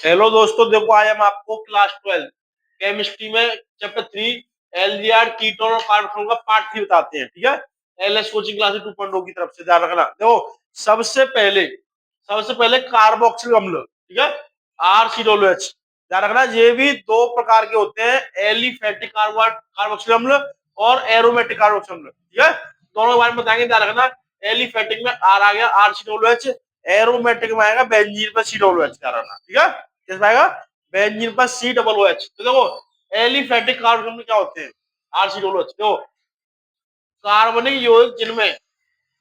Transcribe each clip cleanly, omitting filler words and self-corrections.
Hello दोस्तों, देखो आज हम आपको क्लास 12 केमिस्ट्री में चैप्टर 3 एल्डिहाइड कीटोन और कार्बोन का पार्ट 3 बताते हैं। ठीक है, एलएस कोचिंग क्लासेस 2.0 की तरफ से ध्यान रखना। देखो, सबसे पहले कार्बोक्सिलिक अम्ल, ठीक है, RCOOH। ध्यान रखना, ये भी दो प्रकार के होते हैं, एलिफेटिक कार्बोक्सिलिक अम्ल और एरोमेटिक कार्बोक्सिलिक अम्ल। ठीक है, दोनों के बारे में बताएंगे। ध्यान रखना, एलिफेटिक में आर आ गया RCOOH, एरोमेटिक में आएगा बेंजीन पर COOH। ध्यान रखना, ठीक है, किस आएगा बेंजीन पर COOH। तो देखो, एलिफेटिक कार्बोक्सिलिक क्या होते हैं, RCOOH। देखो, कार्बनिक यौगिक जिनमें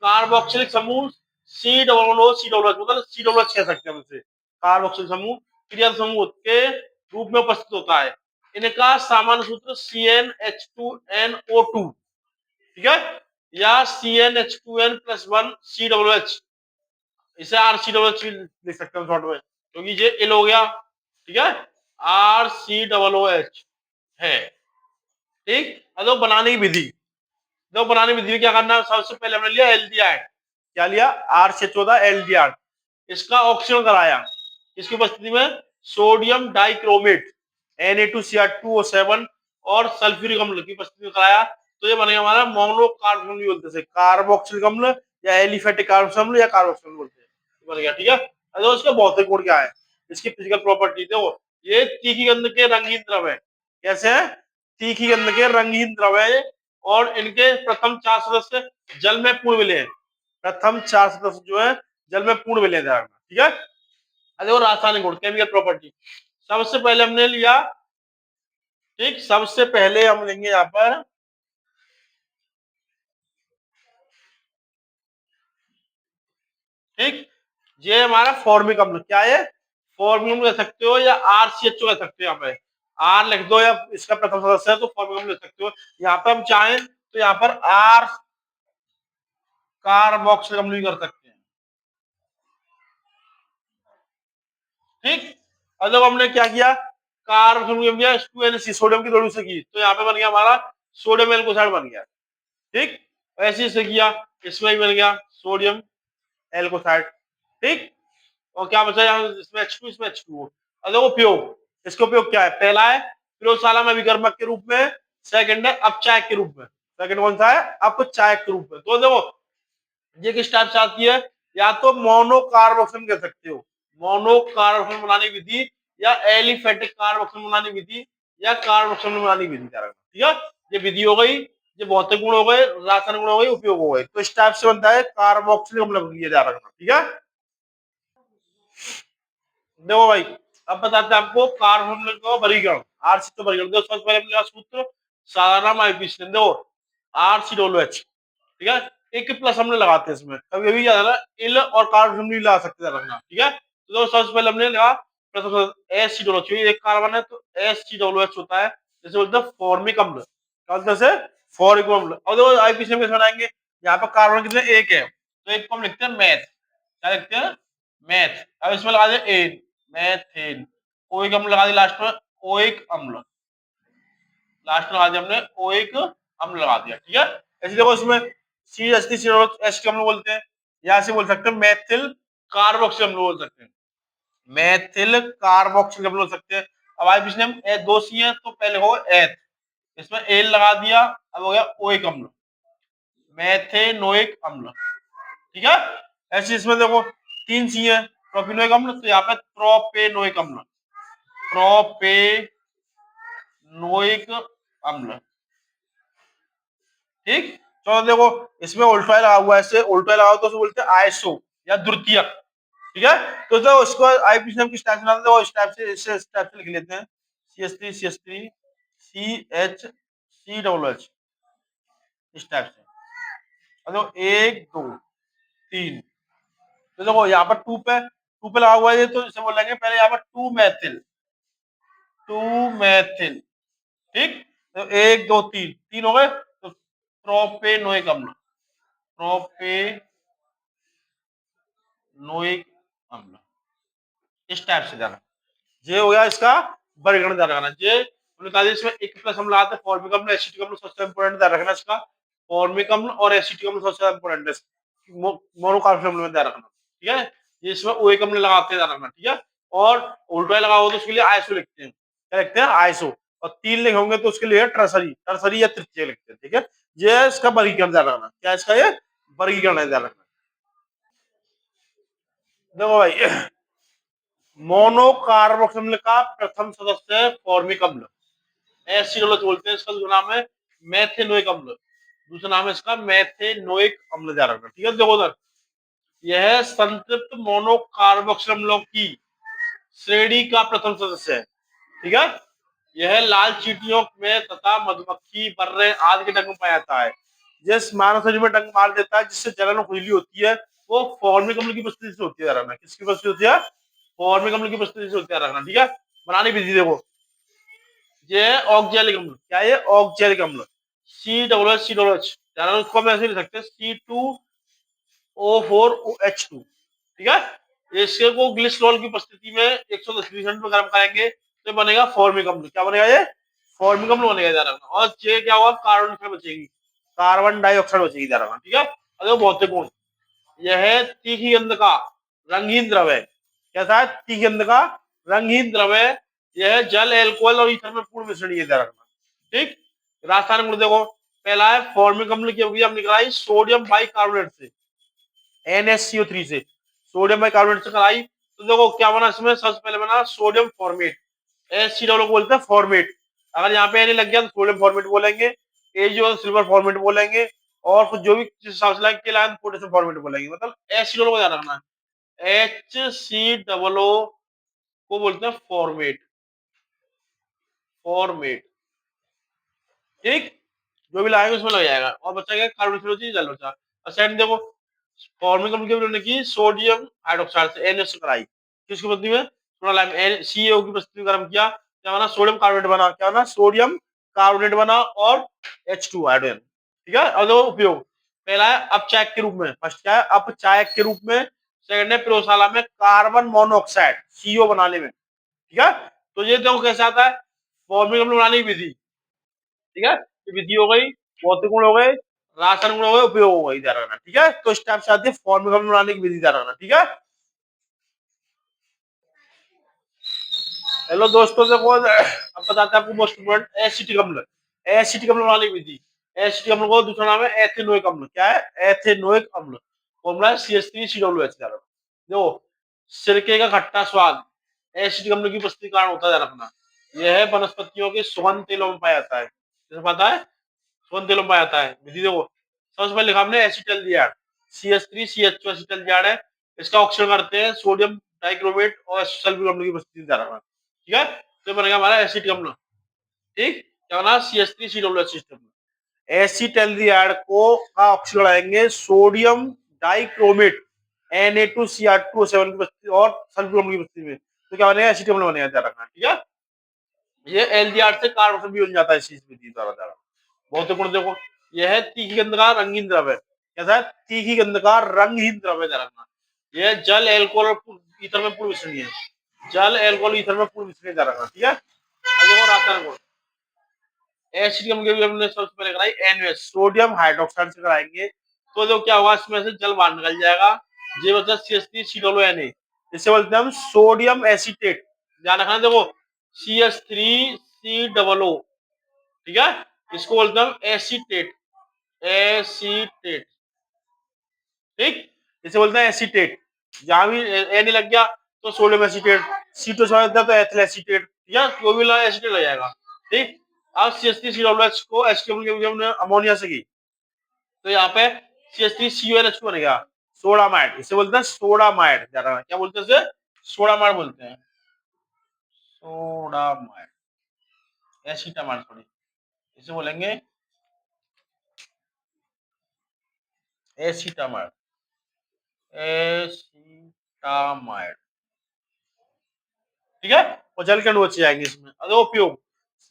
कार्बोक्सिलिक समूह COOH मतलब COOH कह सकते हैं हम इसे। कार्बोक्सिलिक समूह क्रिया समूह के रूप में उपस्थित होता है। इनका सामान्य सूत्र CnH2nO2, ठीक है, या CnH2n+1COOH। इसे RCOOH लिख सकते हैं शॉर्ट में, क्योंकि ये इल हो गया। ठीक है, RCOOH है। ठीक, तो बनाने की विधि, तो बनाने की विधि में क्या करना है, सबसे पहले हमने लिया एल्डिहाइड। क्या लिया, R-14 एल्डिहाइड। इसका ऑक्सीजन कराया, इसकी उपस्थिति में सोडियम डाइक्रोमेट Na2Cr2O7 और सल्फ्यूरिक अम्ल की उपस्थिति में कराया। तो ये बनेगा हमारा मोनोकार्बोक्सिलिक बोलते हैं, कार्बोक्सिलिक अम्ल या एलिफेटिक कार्बोक्सिलिक अम्ल या कार्बोक्सिलिक बोलते हैं, बन गया। ठीक है, तो इसका भौतिक गुण क्या है, इसकी फिजिकल प्रॉपर्टी। देखो, ये तीखी गंध के रंगीन द्रव है। कैसे है, तीखी गंध के रंगीन द्रव है, और इनके प्रथम 4 सदस्य जल में पूर्ण विलय है। प्रथम 4 सदस्य जो है जल में पूर्ण विलय है। ठीक है, अरे वो रासायनिक गुण, केमिकल प्रॉपर्टी। सबसे पहले हमने लिया, ठीक, सबसे पहले हम लेंगे यहाँ पर, ठीक, ये हमारा फॉर्मिक अम्ल। क्या है, फॉर्मिक अम्ल कह सकते हो या RCHO कह सकते हो। यहाँ पे आर लिख दो, या इसका प्रथम सदस्य है तो फॉर्मिक अम्ल लिख सकते हो। यहाँ पे हम चाहें तो यहाँ पर आर कार्बोक्सिलिक अम्ल भी कर सकते हैं। ठीक, मतलब हमने क्या किया, कार्बोक्सिलिक सोडियम की जोड़ी से की, तो यहाँ पे बन गया हमारा सोडियम एल्कोसाइड बन गया। ठीक, ऐसे से किया, इसमें भी बन गया सोडियम एल्कोसाइड। ठीक, और क्या बचा यहाँ, इसमें H2, इसमें H2O। अब देखो उपयोग, इसका उपयोग क्या है, पहला है प्रयोगशाला में विकर्मक के रूप में, सेकंड है अपचायक के रूप में। सेकंड कौन सा है, अपचायक के रूप में। तो देखो, ये किस टाइप से आती है, या तो मोनोकार्बोक्सिल कह सकते हो, मोनोकार्बोक्सिल बनाने की विधि, या एलिफेटिक कार्बोक्सिल बनाने की विधि, या कार्बोक्सिल बनाने की विधि। ठीक है, ये विधि हो गई, ये भौतिक गुण हो गए, रासायनिक गुण हो गए, उपयोग हो गए। तो इस टाइप से बनता है कार्बोक्सिलिक अम्ल लिया जा रहा है। ठीक है, देखो भाई, अब बताते हैं आपको कार्बन का वर्गीकरण, आरसी तो वर्गीकरण। देखो, सबसे पहले अपने सूत्र साधारण आईपीसी। देखो, RCOOH, ठीक है, एक प्लस हमने लगाते हैं इसमें, कभी कभी क्या है ना, इल और कार्बन भी लगा सकते हैं रखना। ठीक है, तो देखो, सबसे पहले हमने लगा प्रथम SCOOH, एक कार्बन है तो SCOOH होता है, जैसे बोलते हैं फॉर्मिक अम्ल। जैसे फॉर्मिक अम्ल। और देखो आईपीसी में कैसे बनाएंगे, यहाँ पर कार्बन कितने, एक है, तो एक को हम लिखते हैं मैथ। क्या लिखते हैं, मैथ। अब इसमें लगा दें एन, मैथेन। ओइक अम्ल लगा दिया लास्ट में, ओइक अम्ल लास्ट में लगा दिया हमने, ओइक अम्ल लगा दिया। ठीक है, ऐसे देखो, इसमें CH3COH अम्ल बोलते हैं, यहाँ से बोल सकते हैं मैथिल कार्बोक्सिल अम्ल बोल सकते हैं, मैथिल कार्बोक्सिल अम्ल बोल सकते हैं। अब आज पिछले हम दो सी है, तो पहले हो एथ, इसमें एल लगा दिया, अब हो गया ओइक अम्ल, मैथेनोइक अम्ल। ठीक है, ऐसे इसमें देखो तीन सी है, प्रोपिनोइक अम्ल, तो यहाँ पे प्रोपेनोइक अम्ल, प्रोपेनोइक अम्ल। ठीक, तो देखो, इसमें उल्टा लगा हुआ है, ऐसे उल्टा लगा तो बोलते हैं आइसो या द्वितीयक। ठीक है, तो जो उसको आईपीसी हम किस टाइप से बनाते हैं, वो इस टाइप से, इस टाइप से लिख लेते हैं, CH3 CH3 इस टाइप से। देखो, एक दो तीन, तो देखो यहाँ पर टू पे लगा हुआ है, तो इसे बोलेंगे पहले यहाँ पर टू मैथिल। ठीक, तो एक दो तीन, तीन हो गए, तो प्रोपेनोइक अम्ल, प्रोपेनोइक अम्ल, इस टाइप से जाना। ये हो गया इसका वर्गीकरण ध्यान रखना। ये बता दें, इसमें एक प्लस हम लगाते हैं फॉर्मिक अम्ल, एसिटिक अम्ल सबसे इंपॉर्टेंट ध्यान रखना इसका। फॉर्मिक अम्ल और एसिटिक अम्ल सबसे इंपॉर्टेंट है मोनोकार्बोनिक अम्ल में ध्यान रखना। ठीक है, ये इसमें ओइक अम्ल लगाते हैं ध्यान रखना। ठीक है, और उल्टा लगा हो तो उसके लिए आइसो लिखते हैं। क्या लिखते हैं? आइसो। और 3 लिखे होंगे तो उसके लिए टर्सरी, टर्सरी या तृतीय लिखते हैं। ठीक है, ये इसका वर्गीकरण ध्यान रखना। क्या इसका ये वर्गीकरण है, ध्यान रखना। देखो भाई, मोनोकार्बोक्सिलिक अम्ल का प्रथम सदस्य है फॉर्मिक अम्ल, एसिडोलोज बोलते हैं इसका। दूसरा नाम है मेथेनोइक अम्ल, दूसरा नाम है इसका मेथेनोइक अम्ल, ध्यान रखना। ठीक है, देखो उधर, यह संतृप्त मोनोकार्बोक्सिल अम्लों की श्रेणी का प्रथम सदस्य है। ठीक है, यह लाल चींटियों में तथा मधुमक्खी, बर्रे आदि के डंक में पाया जाता है। जिस मानव शरीर में डंक मार देता है, जिससे जलन और खुजली होती है, वो फॉर्मिक अम्ल की उपस्थिति से होती है, ध्यान रखना। किसकी उपस्थिति होती है? फॉर्मिक अम्ल की उपस्थिति से होती है, ध्यान रखना। ठीक है, बनानी विधि देखो, ये ऑक्जेलिक अम्ल। क्या ये? ऑक्जेलिक अम्ल, C W H, C W H, ध्यान रखना। उसको हम ऐसे लिख सकते हैं, C2O4OH2। ठीक है, इसके को ग्लिसरॉल की उपस्थिति में 110 डिग्री में गर्म करेंगे तो बनेगा फॉर्मिक अम्ल। क्या बनेगा ये? फॉर्मिक अम्ल बनेगा, ध्यान रखना। और ये क्या होगा? कार्बन डाइऑक्साइड बचेगी, कार्बन डाइऑक्साइड बचेगी, ध्यान रखना। ठीक है, अगर भौतिक गुण, यह तीखी गंध का रंगीन द्रव है। कैसा है? तीखी गंध का रंगीन द्रव है। यह जल, एल्कोहल और ईथर में पूर्ण मिश्रण है, ध्यान रखना। ठीक, रासायनिक गुण देखो, पहला है फॉर्मिक अम्ल की अभिक्रिया हम निकलाई सोडियम बाइकार्बोनेट से, NaCO3 से, सोडियम बाइकार्बोनेट से कराई तो देखो क्या बना इसमें? सबसे पहले बना सोडियम फॉर्मेट, HCl बोलते हैं फॉर्मेट। अगर यहाँ पे एन लग गया तो सोडियम फॉर्मेट बोलेंगे, ए जो सिल्वर फॉर्मेट बोलेंगे, और कुछ जो भी के लाइन पोटेशियम फॉर्मेट बोलेंगे। मतलब HCl को ध्यान रखना है, HCOO को बोलते हैं फॉर्मेट, फॉर्मेट। ठीक, जो भी लाएंगे उसमें लग जाएगा। और बच्चा क्या? कार्बोक्सिल जल बचा। और सेकंड देखो, फॉर्मिक अम्ल की उपस्थिति की सोडियम हाइड्रोक्साइड से NaOH से कराई, किसकी उपस्थिति में? सोडा लाइम, CaO की उपस्थिति में गर्म किया, क्या बना? सोडियम कार्बोनेट बना। क्या बना? सोडियम कार्बोनेट बना और H2 हाइड्रोजन। ठीक है, और देखो उपयोग, पहला है अपचायक के रूप में, फर्स्ट क्या है? अपचायक के रूप में। सेकंड है प्रयोगशाला में कार्बन मोनोऑक्साइड CO बनाने में। ठीक है, तो ये देखो कैसे आता है? फॉर्मिक अम्ल बनाने की विधि। ठीक है, ये विधि हो गई, भौतिक गुण हो गए, रासायनिक गुण हो गए, उपयोग हो गई, ध्यान रखना। ठीक है, तो इस टाइप से आती है फॉर्मिक अम्ल बनाने की विधि, ध्यान रखना। ठीक है, हेलो दोस्तों, देखो अब बताते हैं आपको मोस्ट इम्पोर्टेंट एसिटिक अम्ल, एसिटिक अम्ल बनाने की विधि। एसिटिक अम्ल को दूसरा नाम है एथेनोइक अम्ल। क्या है? एथेनोइक अम्ल, फॉर्मूला है CH3COOH। देखो, सिरके का खट्टा स्वाद एसिटिक अम्ल की उपस्थिति के कारण होता है, ध्यान रखना। यह है वनस्पतियों के सुगंध तेलों में पाया जाता है, जैसे पता है सुगंध तेलों में पाया जाता है। विधि देखो, सबसे पहले लिखा हमने एसिटल्डिहाइड, CH3CH2 एसिटल्डिहाइड है। इसका ऑक्सीजन करते हैं सोडियम डाइक्रोमेट और सल्फ्यूरिक अम्ल की उपस्थिति, ध्यान रखना। ठीक है, तो बनेगा हमारा एसिटिक अम्ल। ठीक, क्या बना? CH3COOH system. एसिटल्डिहाइड को का ऑक्सीजन लगाएंगे सोडियम डाइक्रोमेट Na2Cr2O7 की उपस्थिति और सल्फ्यूरिक अम्ल की उपस्थिति में, तो क्या बनेगा? एसिटिक अम्ल बनेगा, ध्यान रखना। ठीक है, ये एल्डिहाइड से कार्बोक्सिल भी बन जाता है इस विधि द्वारा, ध्यान रखना। बहुत गुण देखो, यह है तीखी गंध का रंगीन द्रव है। कैसा है? तीखी गंध का रंगहीन द्रव है, ध्यान रखना। यह जल, एल्कोहल और ईथर में पूर्ण मिश्रण है, जल, एल्कोहल, ईथर में पूर्ण मिश्रण, ध्यान रखना। ठीक है, अब देखो रासायनिक गुण, एसिड अम्ल की भी हमने सबसे पहले कराई NaOH, सोडियम हाइड्रोक्साइड से कराएंगे तो जो क्या होगा? इसमें से जल बाहर निकल जाएगा, ये मतलब CH3COONA, इसे बोलते हैं हम सोडियम एसीटेट, ध्यान रखना। देखो, CH3COO, ठीक है, इसको बोलते हैं हम एसीटेट, एसीटेट। ठीक, इसे बोलते हैं एसीटेट। जहां भी ए नहीं लग गया तो सोडियम एसीटेट, C2 से तो एथिल एसीटेट, या जो भी एसीटेट लग जाएगा। ठीक, अब CH3COOH को हमने अमोनिया से की तो यहाँ पे CH3CONH2 बनेगा, सोडामाइड। इसे बोलते हैं सोडामाइड, क्या बोलते हैं इसे? सोडामाइड बोलते हैं, सोडामाइड, एसीटामाइड सॉरी, इसे बोलेंगे एसीटामाइड, एसीटामाइड। ठीक है, और जल के अणु बच जाएंगे इसमें। दो उपयोग,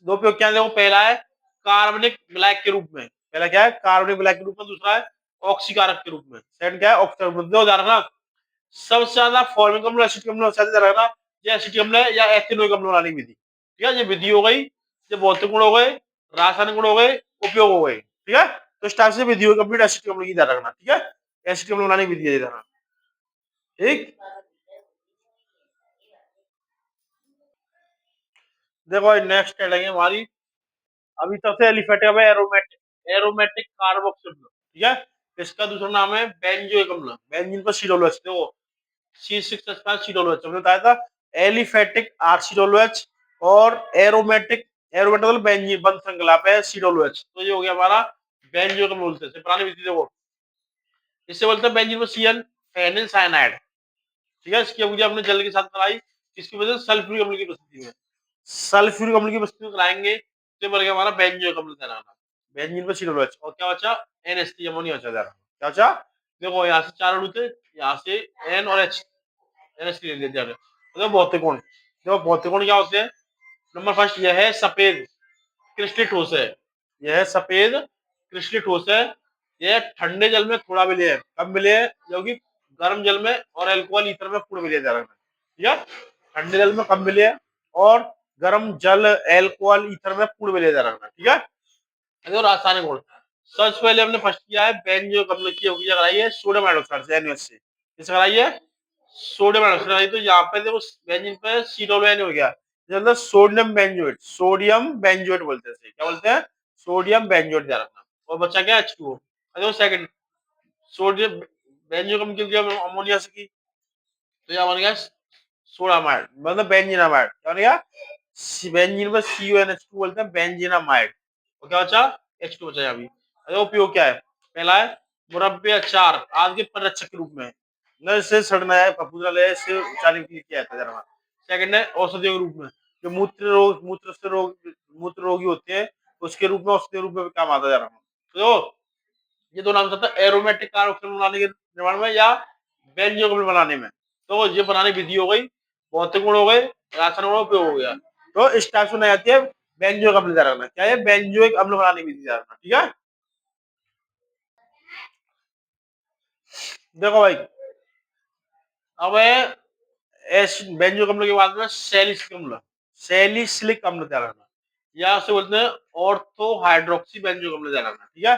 दो उपयोग क्या देखो, पहला है कार्बनिक ब्लैक के रूप में, पहला क्या है? कार्बनिक ब्लैक के रूप में, दूसरा है ऑक्सीकारक के रूप में। सेकंड क्या है? ऑक्सीकारक। दो ध्यान रखना, सबसे ज्यादा फॉर्मिक अम्ल, एसिटिक अम्ल से ज्यादा रखना, ये एसिटिक अम्ल है या एथिनोइक अम्ल बनाने की विधि। ठीक है, ये विधि हो गई, ये भौतिक गुण हो गए, रासायनिक गुण हो गए, उपयोग हो गए। ठीक है, तो इस टाइप से विधि हो कंप्लीट एसिटिक अम्ल की, ध्यान रखना। ठीक है, एसिटिक अम्ल बनाने की विधि है, ध्यान रखना। ठीक, देखो नेक्स्ट हेडिंग है हमारी, अभी तक से एलिफेटिक है एरोमेटिक, एरोमेटिक कार्बोक्सिल, ठीक है। इसका दूसरा नाम है बेंजोइक अम्ल, बेंजीन पर COOH, देखो C6H5 COOH हमने बताया था। एलिफेटिक RCOOH और एरोमेटिक, एरोमेटिक मतलब बेंजीन बंद श्रृंखला पे COOH, तो ये हो गया हमारा बेंजोइक अम्ल बोलते हैं पुरानी विधि। देखो इससे बोलते हैं बेंजीन पर CN फेनिल साइनाइड, ठीक है। इसकी अवधि हमने जल के साथ कराई, इसकी वजह से सल्फ्यूरिक अम्ल की उपस्थिति में, सल्फ्यूरिक अम्ल की उपस्थिति में कराएंगे तो बन गया हमारा बेंजोइक अम्ल कहलाना। बेंजीन पर COOH और क्या बचा, NH3 अमोनिया बचा जरा, क्या बचा, देखो यहाँ से 4 अणु थे, यहाँ से N और H, NH3 ले लिया जा रहा है। देखो भौतिक गुण, देखो भौतिक गुण क्या होते हैं। नंबर फर्स्ट यह है सफेद क्रिस्टलीय ठोस है, यह है सफेद क्रिस्टलीय ठोस है। यह ठंडे जल में थोड़ा मिले है, कब मिले है, जो कि गर्म जल में और अल्कोहल ईथर में पूर्ण मिले जा रहा है, ठीक है। ठंडे जल में कम मिले है और गर्म जल अल्कोहल ईथर में पूर्ण मिले जा रहा है, ठीक है। देखो रासायनिक गुण, सबसे पहले हमने फर्स्ट किया है बेंजोइक अम्ल की होगी कराई है सोडियम हाइड्रोक्साइड से, NaOH से, किससे कराई है, सोडियम हाइड्रोक्साइड कराई। तो यहाँ पे देखो बेंजीन पे COOH हो गया, मतलब सोडियम बेंजोएट, सोडियम बेंजोएट बोलते हैं, क्या बोलते हैं, सोडियम बेंजोएट ध्यान रखना। और बच्चा क्या H2O, देखो सेकंड सोडियम बेंजोइक अम्ल की अमोनिया से की, तो यहाँ बन गया सोडामाइड, मतलब बेंजीनामाइड, क्या बन गया, बेंजीन में CuNH2 बोलते हैं बेंजीनामाइड। और क्या बचा, H2 बचा यहाँ भी। अरे उपयोग क्या है, पहला है मुरब्बे अचार आदि के परिरक्षक के रूप में, न इससे सड़ना है फफूंदा ले इससे उचाने के लिए किया जाता है जरा। सेकंड है औषधियों के रूप में, जो मूत्र से रोग, मूत्र रोगी होते हैं उसके रूप में, औषधि रूप में काम आता है जरा। तो ये दो नाम था एरोमेटिक कारक बनाने के निर्माण में या बेंजोइक अम्ल बनाने में। तो ये बनाने विधि हो गई, भौतिक गुण हो गए, रासायनिक गुण उपयोग हो गया। तो इस टाइप से आती है बेंजोइक अम्ल तैयार करना, क्या है बेंजोइक अम्ल बनाने की विधि तैयार करना, ठीक है। देखो भाई अब बेंजोइक अम्ल के बाद में सैलिसिलिक अम्ल, सैलिसिलिक अम्ल तैयार करना, या उसे बोलते हैं ऑर्थो हाइड्रोक्सी बेंजोइक अम्ल तैयार करना, ठीक है।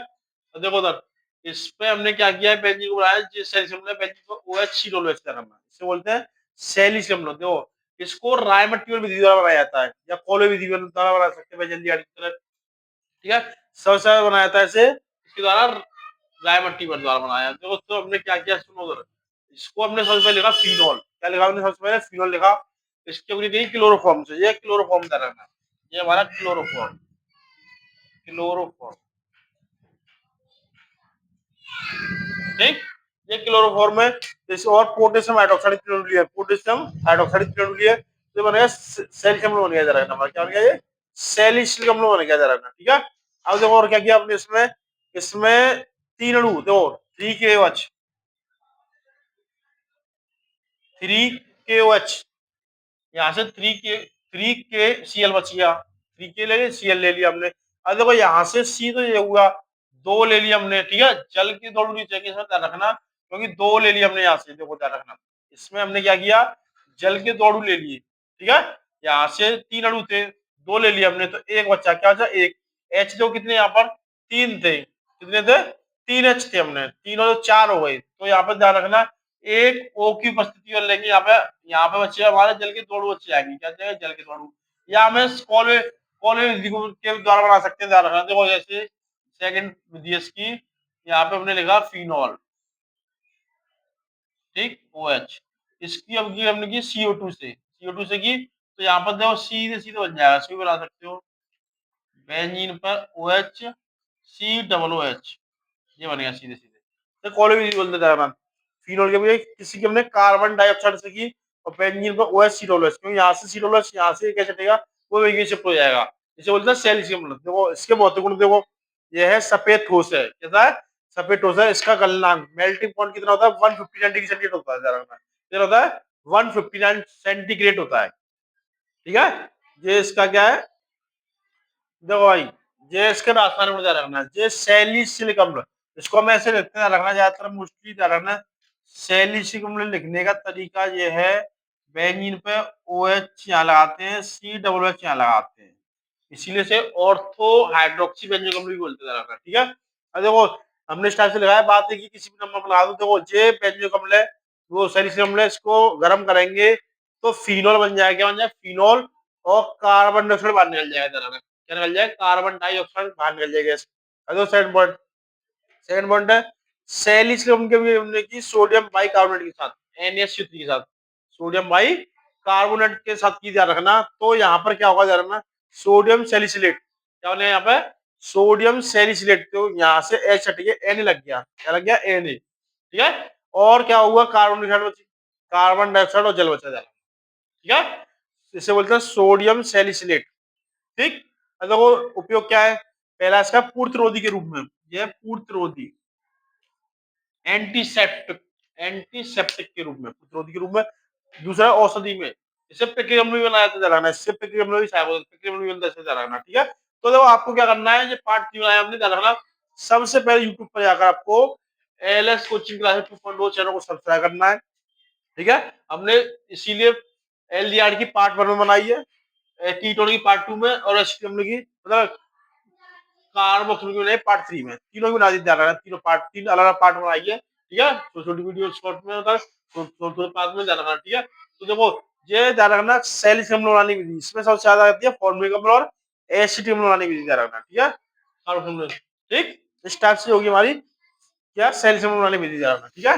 तो देखो उधर इस पे हमने क्या किया है, बेंजीन को बनाया जिस सैलिसिलिक अम्ल, बेंजीन को OH COOH तैयार करना, इसे बोलते हैं सैलिसिलिक अम्ल। देखो इसको रायमट्टी विधि द्वारा बनाया जाता है या कोले विधि द्वारा बना सकते हैं जल्दी, ठीक है। सबसे ज्यादा बनाया जाता है इसे इसके द्वारा, रायमट्टी द्वारा बनाया। देखो तो हमने क्या किया सुनो उधर, इसको हमने सबसे पहले लिखा फिनॉल, क्या लिखा हमने सबसे पहले फिनॉल लिखा, इसकी अपनी गई क्लोरोफॉर्म से, ये क्लोरोफॉर्म तैयार करना, ये हमारा क्लोरोफॉर्म, क्लोरोफॉर्म, ठीक। ये क्लोरोफॉर्म है, जैसे और पोटेशियम हाइड्रोक्साइड तीनों लिए, पोटेशियम हाइड्रोक्साइड तीनों लिए, तो बन गया सैलिसिलिक अम्ल बन गया जरा हमारा, क्या बन गया ये सैलिसिलिक अम्ल बन गया जरा, ठीक है। अब देखो और क्या किया आपने इसमें, इसमें 3 अणु देखो 3KOH, 3KOH, यहाँ से 3K बच गया, 3K ले लिया, Cl ले लिया हमने। अब देखो यहाँ से C तो ये हुआ, 2 ले लिया हमने, ठीक है। जल की दौड़ नहीं चाहिए, इसमें ध्यान रखना, क्योंकि 2 ले लिया हमने यहाँ से, देखो ध्यान रखना, इसमें हमने क्या किया, जल के दौड़ू ले लिए, ठीक है। यहाँ से 3 अणु थे, 2 ले लिया हमने, तो एक बच्चा, क्या बचा, एक H, जो कितने यहाँ पर 3 थे, कितने थे, 3 H थे, हमने 3 और 4 हो गए, तो यहाँ पर ध्यान रखना एक O की उपस्थिति और लेंगे, यहाँ पे बच्चे हमारे जल के दौड़ू बच्चे आएंगे, क्या चाहिए, जल के दौड़ू, या हमें कॉलवे कॉलवे विधि के द्वारा बना सकते हैं, ध्यान रखना। देखो जैसे सेकंड विधि की, यहाँ पे हमने लिखा फिनॉल, ठीक, OH, इसकी अब की हमने की CO2 से, CO2 से की, तो यहाँ पर देखो सीधे सीधे बन जाएगा, इसको भी बना सकते हो, बेंजीन पर OH COOH, ये बन गया सीधे सीधे, तो कॉलवे विधि बोलते थे। फिनोल के भी किसी की हमने कार्बन डाइऑक्साइड से की, और बेंजीन पर OH COOH, क्योंकि यहाँ से COOH यहाँ से कैसे हटेगा, वो वही शिफ्ट हो जाएगा, इसे बोलते हैं सैलिसिलिक अम्ल। देखो इसके भौतिक गुण देखो, ये है सफेद ठोस है, कैसा है, सफेद ठोस है। इसका गलनांक मेल्टिंग पॉइंट कितना होता है, 159 डिग्री सेंटीग्रेड होता है, कितना होता है, 159 सेंटीग्रेड होता है, ठीक है। ये इसका क्या है, देखो भाई ये इसका रासायनिक गुण ध्यान रखना, ये सैलिसिलिक अम्ल, इसको हम ऐसे लिखते हैं, रखना ज्यादातर मोस्टली ध्यान रखना, सैलिसिलिक अम्ल लिखने का तरीका ये है, बेंजीन पे OH यहाँ लगाते हैं, COOH यहाँ लगाते हैं, इसीलिए से ऑर्थो हाइड्रोक्सी बेंजोइक अम्ल भी बोलते हैं, ठीक है। अब देखो हमने इस टाइप से लगाया, बात है कि किसी भी नंबर पर लगा दो, देखो ये बेंजोइक अम्ल है, वो सैलिसिलिक अम्ल है, इसको गर्म करेंगे तो फिनॉल बन जाएगा, क्या बन जाए, फिनॉल। और कार्बन डाइऑक्साइड बाहर निकल जाएगा इधर, क्या निकल जाएगा, कार्बन डाइऑक्साइड बाहर निकल जाएगा। सेकंड पॉइंट, सेकंड पॉइंट है सैलिसिलियम हमने की सोडियम बाइकार्बोनेट के साथ, NaCO3 के साथ, सोडियम बाई कार्बोनेट के साथ की ध्यान रखना। तो यहाँ पर क्या होगा ध्यान रखना, सोडियम सैलिसिलेट, क्या होने यहाँ पे, सोडियम सैलिसिलेट। तो यहाँ से H हट गया, Na लग गया, क्या लग गया, Na, ठीक है। और क्या हुआ, कार्बन डाइऑक्साइड बची, कार्बन डाइऑक्साइड और जल बचा जाएगा, ठीक है। इसे बोलते हैं सोडियम सैलिसिलेट, ठीक। अब देखो उपयोग क्या है, पहला इसका पूर्णरोधी के रूप में, यह पूर्णरोधी, एंटीसेप्टिक, एंटीसेप्टिक के रूप में, प्रतिरोधी के रूप में। दूसरा औषधि में, इससे पिक्रिक अम्ल भी बनाया जाता है, इससे पिक्रिक अम्ल भी सहायक होता है, पिक्रिक अम्ल भी बनता है इससे ध्यान रखना, ठीक है। तो देखो आपको क्या करना है, ये पार्ट 3 आया हमने, ध्यान रखना। सबसे पहले यूट्यूब पर जाकर आपको एलएस कोचिंग क्लासेस 2.0 चैनल को सब्सक्राइब करना है, ठीक है। हमने इसीलिए एलडीआर की पार्ट 1 में बनाई है, कीटोन की पार्ट 2 में, और एसिटिक अम्ल की मतलब कार्बोक्सिलिक ने पार्ट 3 में, तीनों की बना दी, ध्यान रखना, तीनों पार्ट, 3 अलग अलग पार्ट बनाई है, ठीक है। छोटी छोटी वीडियो शॉर्ट में होता है, छोटे पार्ट में ध्यान रखना, ठीक है। तो देखो ये ध्यान रखना, सैलिसिलिक अम्ल बनाने की विधि, इसमें सबसे ज्यादा आती है फॉर्मिक अम्ल और एसिटिक अम्ल बनाने की विधि, ध्यान रखना, ठीक है। कार्बोक्सिलिक, ठीक, इस टाइप से होगी हमारी क्या, सैलिसिलिक अम्ल बनाने की विधि, ध्यान रखना, ठीक है।